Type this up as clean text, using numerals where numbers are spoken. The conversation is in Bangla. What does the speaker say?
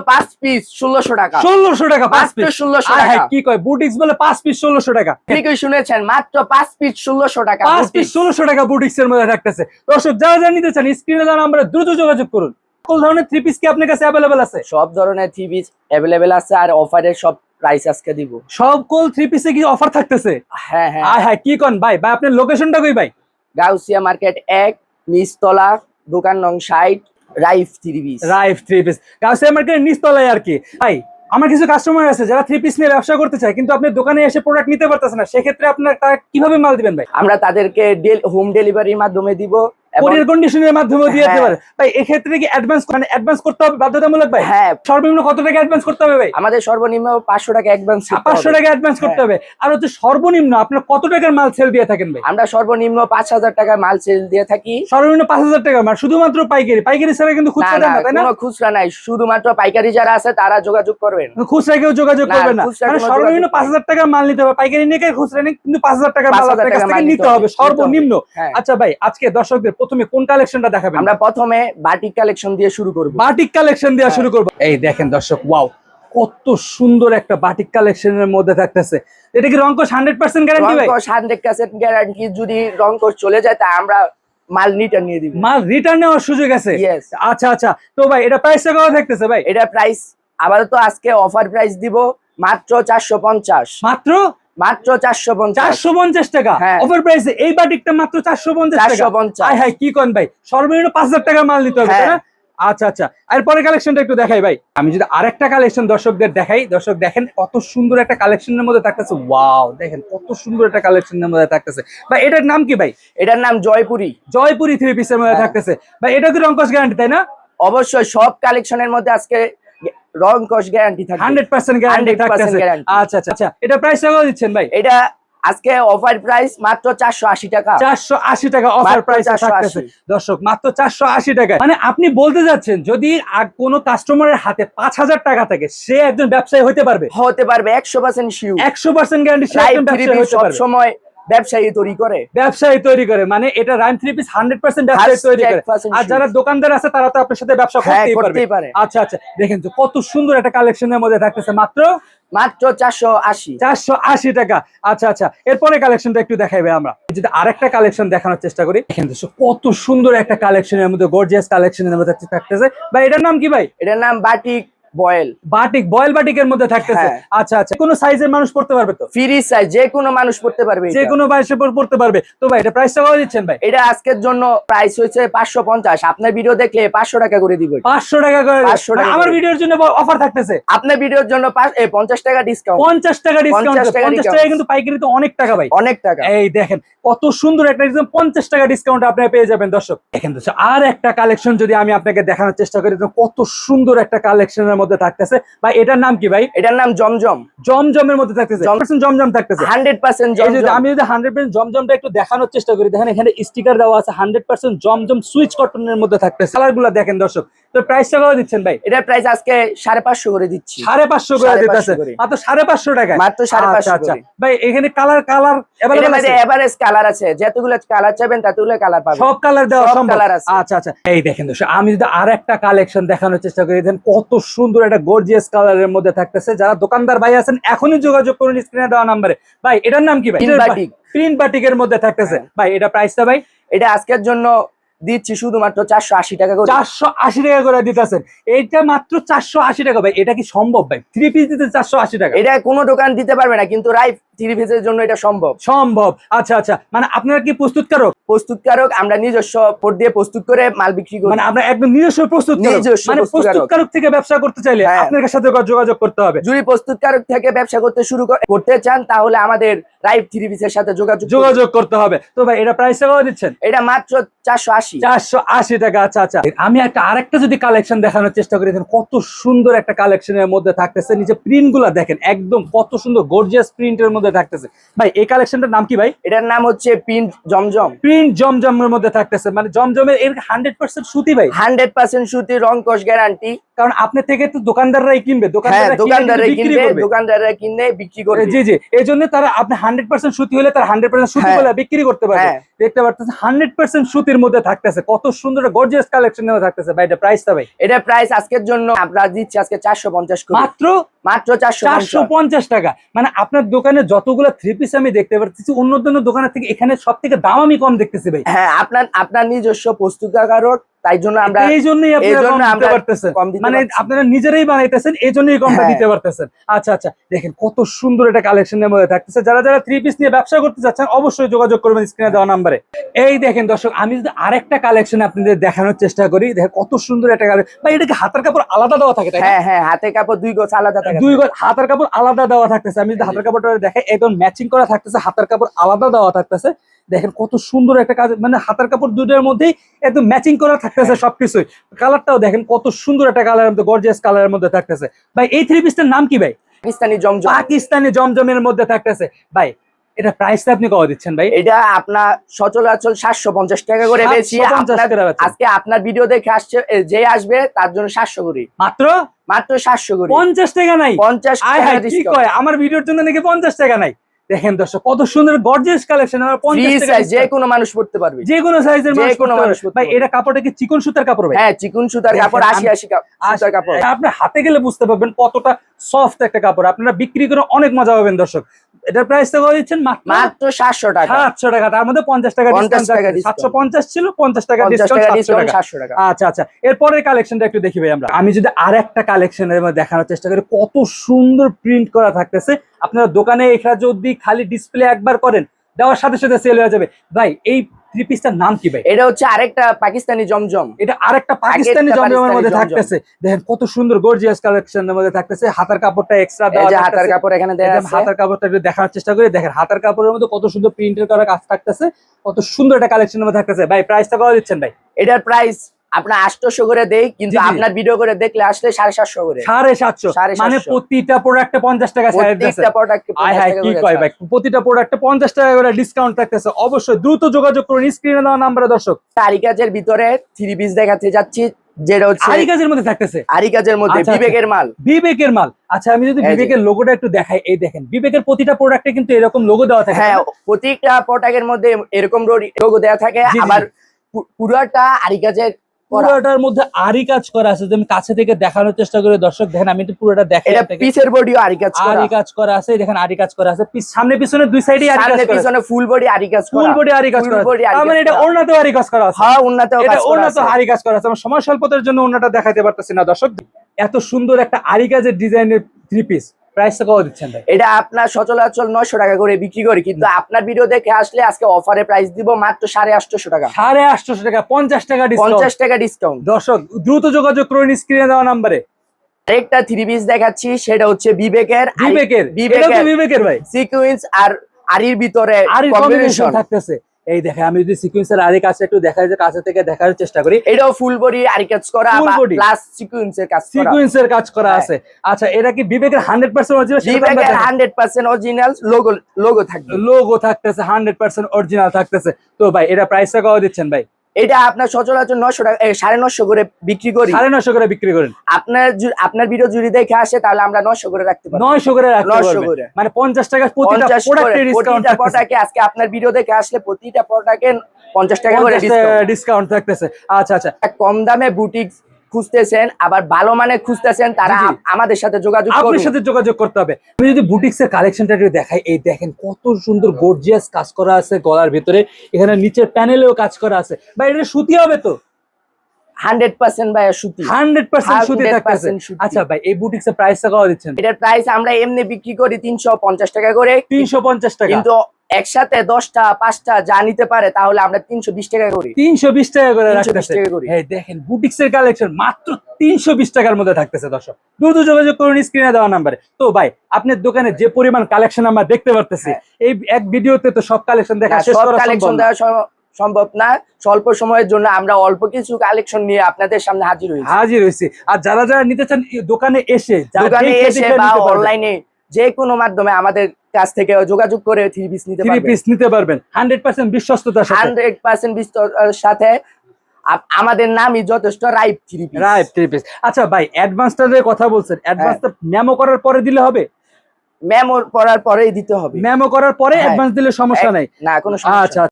5 পিস 1600 টাকা। 1600 টাকা 5 পিস, 1600 টাকা। হ্যাঁ কি কয় বুটিক্স বলে 5 পিস 1600 টাকা। ঠিকই শুনেছেন, মাত্র 5 পিস 1600 টাকা। 5 পিস 1600 টাকা বুটিক্স এর মধ্যে থাকতেছে। দর্শক যারা যারা নিতে চান স্ক্রিনে দেওয়া নম্বরে দ্রুত যোগাযোগ করুন। কোন ধরনের 3 পিস কি আপনার কাছে अवेलेबल আছে? সব ধরনের 3 পিস अवेलेबल আছে, আর অফারের সব প্রাইস আজকে দিব। সব কোল 3 পিসে কি অফার থাকতেছে? হ্যাঁ হ্যাঁ। হ্যাঁ কি কোন ভাই? ভাই আপনার লোকেশনটা কই ভাই? গাউসিয়া মার্কেট 1 নিচতলা, দোকান নং 60, রাইফ 3 পিস। রাইফ 3 পিস গাউসিয়া মার্কেটের নিচতলায় আর কি। ভাই আমার কিছু কাস্টমার আছে যারা 3 পিস নিয়ে ব্যবসা করতে চায়, কিন্তু আপনি দোকানে এসে প্রোডাক্ট নিতে পারতেছেন না, সেক্ষেত্রে আপনার তারা কিভাবে মাল দিবেন ভাই? আমরা তাদেরকে হোম ডেলিভারির মাধ্যমে দিব। কোরিয়ার কন্ডিশনের মাধ্যমে দিয়ে দিতে হ্যাঁ। পারে ভাই। এক্ষেত্রে কি অ্যাডভান্স করতে হবে বাধ্যতামূলক ভাই? হ্যাঁ। সর্বনিম্ন কত টাকা অ্যাডভান্স করতে হবে ভাই? আমাদের সর্বনিম্ন 500 টাকা অ্যাডভান্স। 500 টাকা অ্যাডভান্স করতে হবে। আর হচ্ছে সর্বনিম্ন আপনার কত টাকার মাল সেল দিয়ে থাকেন ভাই? আমরা সর্বনিম্ন 5000 টাকা মাল সেল দিয়ে থাকি। সর্বনিম্ন 5000 টাকা মাল, শুধুমাত্র পাইকারি ছাড়া কিন্তু খুচরা দেন না, তাই না? কোনো খুচরা নাই, শুধুমাত্র পাইকারি যারা আছে তারা যোগাযোগ করবেন। খুচরা কেউ যোগাযোগ করবে না, মানে সর্বনিম্ন 5000 টাকার মাল নিতে হবে। পাইকারি নিয়ে খুচরা নিয়ে কিন্তু 5000 টাকার মাল আপনার কাছ থেকে নিতে হবে সর্বনিম্ন। আচ্ছা ভাই, আজকে দর্শকদের প্রথমে কোন কালেকশনটা দেখাবেন? আমরা প্রথমে বাটিক কালেকশন দিয়ে শুরু করব। বাটিক কালেকশন দিয়ে শুরু করব। এই দেখেন দর্শক, ওয়াও কত সুন্দর একটা বাটিক কালেকশনের মধ্যে থাকতেছে। এটা কি রংকশ 100% গ্যারান্টি ভাই? রংকশ 100% গ্যারান্টি। যদি রংকশ চলে যায় তা আমরা মাল রিটার্ন নিয়ে দিব। মাল রিটার্ন নেওয়ার সুযোগ আছে? আচ্ছা আচ্ছা। তো ভাই এটা প্রাইসটা কত থাকতেছে ভাই? এটা প্রাইস আপাতত আজকে অফার প্রাইস দিব মাত্র 450। মাত্র 450 টাকা অফার প্রাইসে এই বাটিকটা মাত্র 450 টাকা। 450। হাই কি কোন ভাই, সর্বনিম্ন 5000 টাকা মাল নিতে হবে, তাই না? আচ্ছা আচ্ছা। আর পরে কালেকশনটা একটু দেখাই ভাই। আমি যদি আরেকটা কালেকশন দর্শকদের দেখাই, দর্শক দেখেন কত সুন্দর একটা কালেকশনের মধ্যে থাকতেছে। ওয়াও দেখেন কত সুন্দর একটা কালেকশনের মধ্যে থাকতেছে ভাই। এটার নাম কি ভাই? এটার নাম জয়পুরি। 3 পিসের মধ্যে থাকতেছে ভাই। এটা কি রংকশ গ্যারান্টি, তাই না? অবশ্যই সব কালেকশনের মধ্যে আজকে রংকশ গ্যারান্টি থাকবে। 100% গ্যারান্টি থাকতেছে। আচ্ছা আচ্ছা আচ্ছা। এটা প্রাইস কত দিচ্ছেন ভাই? এটা আজকে অফার প্রাইস মাত্র 480 টাকা। 480 টাকা অফার প্রাইস থাকতেছে দর্শক, মাত্র 480 টাকা। মানে আপনি বলতে যাচ্ছেন যদি কোনো কাস্টমারের হাতে 5000 টাকা থাকে, সে একজন ব্যবসায়ী হতে পারবে? 100% শিওর। 100% গ্যারান্টি সে একজন ব্যবসায়ী হতে পারবে। সব সময় ব্যবসায়ী তৈরি করে, মানে এটা রাইম 3 পিস 100% ব্যবসায়ী তৈরি করে। আর যারা দোকানদার আছে তারা তো আপনার সাথে ব্যবসা করতেই পারে। আচ্ছা আচ্ছা। দেখেন তো কত সুন্দর একটা কালেকশনের মধ্যে থাকতেছে মাত্র 480 টাকা। আচ্ছা আচ্ছা। এরপরে কালেকশনটা একটু দেখাইবে আমরা। যদি আরেকটা কালেকশন দেখানোর চেষ্টা করি, দেখেন তো কত সুন্দর একটা কালেকশনের মধ্যে, গর্জিয়াস কালেকশনের মধ্যে থাকতেছে ভাই। এটার নাম কি ভাই? এটার নাম বাটিক বয়েল বাটিকের মধ্যে থাকতেছে। আচ্ছা আচ্ছা। কোন সাইজের মানুষ পড়তে পারবে তো? ফ্রি সাইজ, যে কোনো মানুষ পড়তে পারবে, যে কোনো বয়সে পড়তে পারবে। তো ভাই এটা প্রাইসটা কত দিচ্ছেন ভাই? এটা আজকের জন্য প্রাইস হচ্ছে 550। আপনার ভিডিও দেখলে 500 টাকা করে দিব। 500 টাকা করে? আমার ভিডিওর জন্য অফার থাকতেছে। আপনার ভিডিওর জন্য 50 টাকা ডিসকাউন্ট। 50 টাকা ডিসকাউন্ট। 50 টাকা কিন্তু পাইকারি তো অনেক টাকা ভাই, অনেক টাকা। এই দেখেন কত সুন্দর একটা 50 টাকা ডিসকাউন্ট আপনি পেয়ে যাবেন দর্শক। দেখেন তো আর একটা কালেকশন যদি আমি আপনাকে দেখানোর চেষ্টা করি, তো কত সুন্দর একটা কালেকশনের মধ্যে থাকতেছে ভাই। এটার নাম কি ভাই? এটার নাম জমজম। জমজমের মধ্যে থাকতেছে। 100% জমজম থাকতেছে। 100% জমজম। আমি যদি 100% জমজমটা একটু দেখানোর চেষ্টা করি, দেখেন এখানে স্টিকার দেওয়া আছে 100% জমজম সুইচ কটনের মধ্যে থাকতেছে। কালারগুলো দেখেন দর্শক। তো প্রাইসটা কত দিচ্ছেন ভাই? এটার প্রাইস আজকে 550 করে দিচ্ছি। 550 করে দিতেছে মাত্র 550 টাকা। মাত্র 550। আচ্ছা ভাই এখানে কালার এভারেজ কালার আছে, যতগুলো কালার চাইবেন ততগুলো কালার পাবেন। সব কালার দেওয়া সম্ভব। আচ্ছা আচ্ছা। এই দেখেন দর্শক, আমি যদি আরেকটা কালেকশন দেখানোর চেষ্টা করি, দেখেন কত সুন্দর একটা গর্জিয়াস কালারের মধ্যে থাকতেছে। যারা দোকানদার ভাই আছেন এখনই যোগাযোগ করুন স্ক্রিনে দেওয়া নম্বরে। ভাই এটার নাম কি ভাই? প্রিন্ট বাটিকের মধ্যে থাকতেছে ভাই। এটা প্রাইসটা ভাই? এটা আজকের জন্য দিচ্ছি শুধুমাত্র 480 টাকা করে। 480 টাকা করে দিতেছেন। এইটা মাত্র 480 টাকা ভাই। এটা কি সম্ভব ভাই 3 পিস দিতে 480 টাকা? এটা কোনো দোকান দিতে পারবে না, কিন্তু রাইফ 3 পিসের জন্য এটা সম্ভব। আচ্ছা আচ্ছা। মানে আপনারা কি প্রস্তুতকারক? আমরা নিজস্ব পোর্ট দিয়ে প্রস্তুত করে মাল বিক্রি করি। মানে আমরা একদম নিজস্ব প্রস্তুতকারক। মানে প্রস্তুতকারক থেকে ব্যবসা করতে চাইলে আপনাদের সাথে যোগাযোগ করতে হবে। যদি প্রস্তুতকারক থেকে ব্যবসা করতে চান তাহলে আমাদের রাইফ 3 পিসের সাথে যোগাযোগ করতে হবে। তো ভাই এটা প্রাইসটা কত দিচ্ছেন? এটা মাত্র 480 টাকা। আচ্ছা আচ্ছা। আমি আরেকটা যদি কালেকশন দেখানোর চেষ্টা করি, দেখেন কত সুন্দর একটা কালেকশনের মধ্যে থাকতেছে। নিচে প্রিন্ট গুলা দেখেন একদম কত সুন্দর গর্জিয়াস প্রিন্টের মধ্যে থাকতেছে ভাই। এই কালেকশনটার নাম কি ভাই? এটার নাম হচ্ছে প্রিন্ট জমজমের মধ্যে থাকতেছে। মানে জমজমের 100% সুতি ভাই? 100% সুতি, রংকশ গ্যারান্টি। কারণ আপনার থেকে তো দোকানদাররাই কিনবে, হ্যাঁ, দোকানদাররা বিক্রি কিনবে, করবে। দোকানদাররা কিনে বিক্রি করবে। জি জি, এই জন্য তারা আপনি 100% সুতি হলে তার 100% সুতি হ্যাঁ। বলে বিক্রি করতে পারবে। হ্যাঁ। দেখতে পারতেছেন 100% সুতির মধ্যে থাকতেছে, কত সুন্দর গর্জিয়াস কালেকশনের মধ্যে থাকতেছে ভাই। এটা প্রাইসটা ভাই এটা প্রাইস আজকের জন্য আমরা দিচ্ছি আজকে 450 করে, মাত্র মাত্র 450। 450 টাকা। মানে আপনার দোকানে যতগুলো থ্রি পিস আমি দেখতে পাচ্ছি অন্য দোকানের থেকে এখানে সব থেকে দাম আমি কম দেখতেছি ভাই। হ্যাঁ, আপনার নিজস্ব প্রস্তুতকারক, তাই জন্য আমরা এই জন্যই আপনারা কম দিতে পারতেছেন, কম দিতে মানে পারছি। আপনারা নিজেরাই বানাইতেছেন, এই জন্যই কমটা হ্যাঁ। দিতে পারতেছেন। আচ্ছা আচ্ছা, দেখেন কত সুন্দর একটা কালেকশনের মধ্যে থাকতেছে। যারা যারা থ্রি পিস নিয়ে ব্যবসা করতে চাচ্ছেন অবশ্যই যোগাযোগ করবেন স্ক্রিনে দেওয়া নাম্বারে। এই দেখেন দর্শক, আমি যদি আরেকটা কালেকশন আপনাদের দেখানোর চেষ্টা করি, দেখেন কত সুন্দর একটা কালেকশন ভাই। এটা কি হাতের কাপড় আলাদা দেওয়া থাকে তাই না? হ্যাঁ হ্যাঁ, হাতে কাপড় 2 গজ আলাদা থাকে। 2 গজ হাতের কাপড় আলাদা দেওয়া থাকতেছে। আমি যদি হাতের কাপড়টা দেখাই, একদম ম্যাচিং করা থাকতেছে, হাতের কাপড় আলাদা দেওয়া থাকতেছে। দেখেন কত সুন্দর একটা কাজ, মানে হাতের কাপড় দুটোর মধ্যেই একদম ম্যাচিং করা থাকতেছে সবকিছুই। কালারটাও দেখেন কত সুন্দর একটা কালারের মধ্যে, গর্জিয়াস কালারের মধ্যে থাকতেছে ভাই। এই থ্রি পিসটার নাম কি ভাই? পাকিস্তানি জমজম। পাকিস্তানি জমজমের মধ্যে থাকতেছে ভাই। এটা প্রাইসটা আপনি কত দিচ্ছেন ভাই? এটা আপনার সচরাচর 750 টাকা করে বেশি। 750 করে বেচেন। আজকে আপনার ভিডিও দেখে আসছে, যে আসবে তার জন্য 700 করে, মাত্র মাত্র 700 করে। 50 টাকা নাই? 50 আয় টাকা হায়, কি ডিসকাউন্ট। কয়, আমার ভিডিওর জন্য নাকি 50 টাকা নাই? দেখেন দর্শক কত সুন্দর গর্জিয়াস কালেকশন, আমার 50 ফ্রি টাকা সাইজ, যে discount। কোনো মানুষ পড়তে পারবে, যে কোনো সাইজের যে মানুষ কোনো পরতে মানুষ পারবে। পরতে ভাই পারবে। এটা কাপড়টা কি চিকন সুতার কাপড় ভাই? হ্যাঁ, চিকন সুতার কাপড়, দেখেন, 80 সুতার কাপড়। আপনার হাতে গেলে বুঝতে পারবেন কতটা সফট একটা কাপড়। আপনারা বিক্রি করে অনেক মজা পাবেন দর্শক। এটার প্রাইস তো দিচ্ছেন মাত্র 700 টাকা। 700 টাকা, তার মধ্যে 50 টাকা 50 ডিসকাউন্ট। টাকা discount। 750 ছিল, 50 টাকা 50 ডিসকাউন্ট, টাকা 700 ডিসকাউন্ট, টাকা। 700 টাকা। আচ্ছা আচ্ছা, এরপরের কালেকশনটা একটু দেখি ভাই আমরা। আমি যদি আরেকটা কালেকশনের মধ্যে দেখানোর চেষ্টা করি, কত সুন্দর প্রিন্ট করা থাকতেছে। আপনারা দোকানে এখানে যদি খালি ডিসপ্লে একবার করেন, দেওয়ার সাথে সাথে সেল হয়ে যাবে ভাই। এই থ্রি পিসটার নাম কি ভাই? এটা হচ্ছে আরেকটা পাকিস্তানি জমজম। এটা আরেকটা পাকিস্তানি জমজমের মধ্যে থাকতেছে। দেখেন কত সুন্দর গর্জিয়াস কালেকশনের মধ্যে থাকতেছে। হাতের কাপড়টা এক্সট্রা এই দেওয়া যে থাকতেছে। হাতার কাপড় এখানে দেয়া একদম আছে। হাতের কাপড়টা একটু দেখার চেষ্টা করি। দেখেন হাতের কাপড়ের মধ্যে কত সুন্দর প্রিন্টের করা কাজ থাকতেছে, কত সুন্দর একটা কালেকশনের মধ্যে থাকতেছে ভাই। প্রাইসটা কত দিচ্ছেন ভাই? এটার প্রাইস আপনার 800 করে দেই, কিন্তু জি, জি। আপনার ভিডিও করে দেখলে আসলে 750 করে। 750, 750 মানে প্রতিটা প্রোডাক্টে 50 টাকা ছাড় দিতেছে। প্রত্যেকটা প্রোডাক্টে আয় 50 হায়, টাকা কি করে কয় ছাড়। ভাই, প্রতিটা প্রোডাক্টে 50 টাকা করে ডিসকাউন্ট থাকতেছে। অবশ্যই দ্রুত যোগাযোগ করুন স্ক্রিনে দেওয়া নম্বরে দর্শক। আরি কাজের ভিতরে 3 পিস দেখাতে যাচ্ছি, যেটা হচ্ছে আরি কাজের মধ্যে থাকতেছে, আরি কাজের মধ্যে আচ্ছা, আচ্ছা। বিবেকের মাল। বিবেকের মাল। আচ্ছা, আমি যদি এই যে। বিবেকের লোগোটা একটু দেখাই, এই দেখেন বিবেকের প্রতিটা প্রোডাক্টে কিন্তু এরকম লোগো দেওয়া থাকে। হ্যাঁ, প্রত্যেকটা প্রোডাক্টের মধ্যে এরকম লোগো দেয়া থাকে। জি, জি। আবার পুরাটা আরি কাজের করা। পুরোটার মধ্যে আরি কাজ করা আছে। আমি কাছে থেকে দেখানোর চেষ্টা করি দর্শক, দেখেন আমি একটু পুরোটা দেখাই এটা আপনাকে। পিসের বডিও আরি কাজ করা। আরি কাজ করা আছে, দেখেন আরি কাজ করা আছে। সামনে পিছনে দুই সাইডে আরি কাজ সামনে করা আছে। পিছনে ফুল বডি আরি কাজ করা। ফুল বডি আরি কাজ Full করা আছে। body আরি তার মানে কাজ এটা করা। ওড়নাতেও আরি কাজ করা আছে। হ্যাঁ, উন্নতেও এটা কাজ করা ওড়নাতেও আছে। আরি কাজ করা আছে। আমরা সময় স্বল্পতার জন্য ওড়নাটা দেখাতে পারতেছি না দর্শক। এত সুন্দর একটা আরি কাজের ডিজাইনের থ্রি পিস, প্রাইসটা কত দিচ্ছেন ভাই? এটা আপনার সচরাচর 900 টাকা করে বিক্রি করি, কিন্তু আপনার ভিডিও দেখে আসলে আজকে অফারে প্রাইস দিব মাত্র 850 টাকা। 850 টাকা, 50 টাকা ডিসকাউন্ট। 50 টাকা ডিসকাউন্ট। দর্শক দ্রুত যোগাযোগ করুন স্ক্রিনে দেওয়া নম্বরে। আরেকটা 3 পিস দেখাচ্ছি, সেটা হচ্ছে বিবেকের এটাও তো বিবেকের ভাই। সিকোয়েন্স আর আরির ভিতরে আরি কম্বিনেশন কম্বিনেশন থাকতেছে। এই দেখে আমি যদি সিকোয়েন্সের আরি কাছে একটু দেখাই, যে কাছে থেকে দেখার চেষ্টা করি, এটাও ফুল বডি আরি কাজ করা Full body। প্লাস সিকোয়েন্সের কাজ করা। সিকোয়েন্সের কাজ করা হ্যাঁ। আছে। আচ্ছা, এটা কি বিবেকের 100% অরিজিনাল? বিবেকের 100% অরিজিনাল লোগো থাকবে। লোগো থাকতেছে, 100% অরিজিনাল থাকতেছে। তো ভাই এটা প্রাইসটা কত দিচ্ছেন ভাই? এটা আপনার সচরাচর 900 টাকা 950 করে বিক্রি করি। 950 করে বিক্রি করেন। আপনার ভিডিও যদি দেখে আসে তাহলে আমরা 900 করে রাখতে পারবো। 900 করে রাখতে 900 পারবেন। করে। মানে 50 টাকা প্রতিটা 50 করে প্রোডাক্টে ডিসকাউন্ট প্রতিটা প্রোডাক্টে আজকে আপনার ভিডিও দেখে আসলে প্রতিটা প্রোডাক্টে 50 টাকা করে ডিসকাউন্ট থাকতেছে। আচ্ছা আচ্ছা, কম দামে বুটিক খুঁজতেছেন, আবার ভালো মানের খুঁজতেছেন, তারা জি, জি। আমাদের সাথে যোগাযোগ করুন। আপনার সাথে যোগাযোগ করতে হবে। আমি যদি বুটিক্সের কালেকশনটা একটু দেখাই, এই দেখেন কত সুন্দর গর্জিয়াস কাজ করা আছে গলার ভিতরে, এখানে নিচের প্যানেলেও কাজ করা আছে ভাই। এটা সুতি হবে তো? 100% ভাই সুতি। 100% সুতি 100% থাকতেছে। সুতি। আচ্ছা ভাই, এই বুটিক্সের প্রাইসটা কত দিচ্ছেন? এটার প্রাইস আমরা এমনি বিক্রি করি 350 টাকা করে, 350 টাকা। কিন্তু একসাথে 10টা 5টা যা নিতে পারে তাহলে আমরা 320 টাকা করি। 320 টাকা করে 320 রাখতেছে। টাকা করে। এই দেখেন বুটিক্সের কালেকশন মাত্র 320 টাকার মধ্যে থাকতেছে দর্শক। দ্রুত যোগাযোগ করুন স্ক্রিনে দেওয়া নম্বরে। তো ভাই আপনার দোকানে যে পরিমাণ কালেকশন আমরা দেখতে পারতেছি, এই এক ভিডিওতে তো সব কালেকশন দেখা শেষ সব করা কালেকশন সম্ভব না। দেওয়া সম্ভব না। স্বল্প সময়ের জন্য আমরা অল্প কিছু কালেকশন নিয়ে আপনাদের সামনে হাজির হয়েছি। হাজির হয়েছি। আর যারা যারা নিতে চান দোকানে এসে, যারা দোকানে দেখে এসে দেখে বা নিতে পারবেন। অনলাইনে যে কোনো মাধ্যমে আমাদের কাছ থেকে যোগাযোগ করে 3 পিস নিতে থ্রি পারবেন। পিস নিতে পারবেন 100% বিশ্বস্ততার সাথে। 100% বিশ্বস্ত সাথে। আমাদের নামই যথেষ্ট রাইপ 3 পিস। Right 3 piece. আচ্ছা ভাই অ্যাডভান্সটার কথা বলছেন, অ্যাডভান্সটা মেমো করার পরে দিলে হবে? মেমো পড়ার পরেই দিতে হবে। মেমো করার পরে হ্যাঁ। অ্যাডভান্স দিলে সমস্যা নাই। না কোনো সমস্যা আচ্ছা নেই।